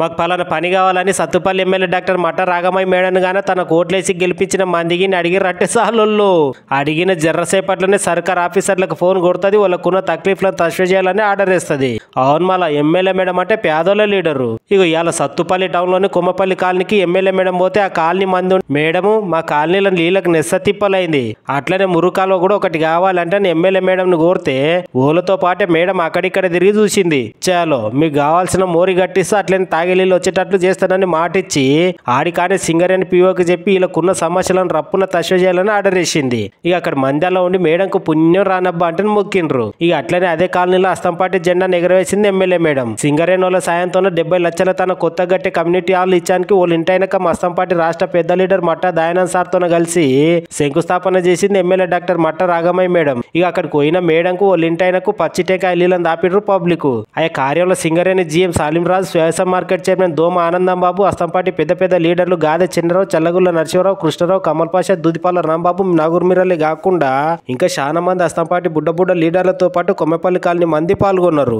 మాకు పలానా పని కావాలని సత్తుపల్లి ఎమ్మెల్యే డాక్టర్ మట్ట రాగమయ్య మేడన్ గానే తన కోట్లేసి గెలిపించిన మందికి అడిగి రట్టెసాలు అడిగిన జర్రసేపట్లోనే సర్కార్ ఆఫీసర్లకు ఫోన్ కొడుతుంది, వాళ్ళకున్న తక్లీఫ్లను తస్వీ చేయాలని ఆర్డర్ ఇస్తుంది. అవును, మళ్ళా ఎమ్మెల్యే మేడం అంటే పేదోళ్ళ లీడరు. ఇక ఇవాళ సత్తుపల్లి టౌన్లోని కొమ్మపల్లి కాలనీకి ఎమ్మెల్యే మేడం పోతే ఆ కాలనీ మంది మేడము మా కాలనీలో నీళ్ళకి నెస్స తిప్పలైంది, అట్లనే మురుకాలో కూడా ఒకటి కావాలంటే ఎమ్మెల్యే మేడంను కోరితే ఓలతో పాటే మేడం అక్కడిక్కడ తిరిగి చూసింది. చాలో మీకు కావాల్సిన మోరి గట్టిస్తే అట్లనే తాగిలీళ్ళు వచ్చేటట్లు చేస్తానని మాటిచ్చి ఆడికానే సింగరేణి పీఓకి చెప్పి వీళ్ళకున్న సమస్యలను రప్పున తస్వ చేయాలని ఆర్డర్ వేసింది. ఇక అక్కడ మందిలో ఉండి మేడంకు పుణ్యం రానబ్బా అంటే మొక్కిండ్రు. ఇక అట్లనే అదే కాలనీలో అస్తంపాటి జెండా ఎగరవేసింది ఎమ్మెల్యే మేడం. సింగరేణి వాళ్ళ సాయంతో 70 లక్షల తన కొత్త గట్టి కమ్యూనిటీ హాల్ ఇచ్చానికి వాళ్ళ ఇంటైనక అస్తంపాటి రాష్ట్ర పెద్ద లీడర్ మట్టా దయానంద్ సార్తో కలిసి శంకుస్థాపన చేసింది ఎమ్మెల్యే డాక్టర్ మట్ట రాగమయ్య మేడం. ఇక అక్కడికి పోయిన మేడంకు వాళ్ళ ఇంటైనకు పచ్చిటేకాయ నీళ్ళని దాపిడ్రు పబ్లిక్. ఆ కార్యంలో సింగరేణి జీఎం సాలింరాజు, వ్యవసాయ మార్కెట్ చైర్మన్ దోమ ఆనందం బాబు, అస్తంపాటి పెద్ద పెద్ద లీడర్లు గాదె చిన్నరావు, చల్లగుల్ల నరసింహరావు, కృష్ణరావు, కమల్ పాషా, దుదిపాల రాంబాబు, నాగూర్మిరల్లి కాకుండా ఇంకా చాలా మంది అస్తంపాటి బుడ్డ లీడర్లతో పాటు కొమ్మపల్లి కాలనీ మంది పాల్గొన్నారు.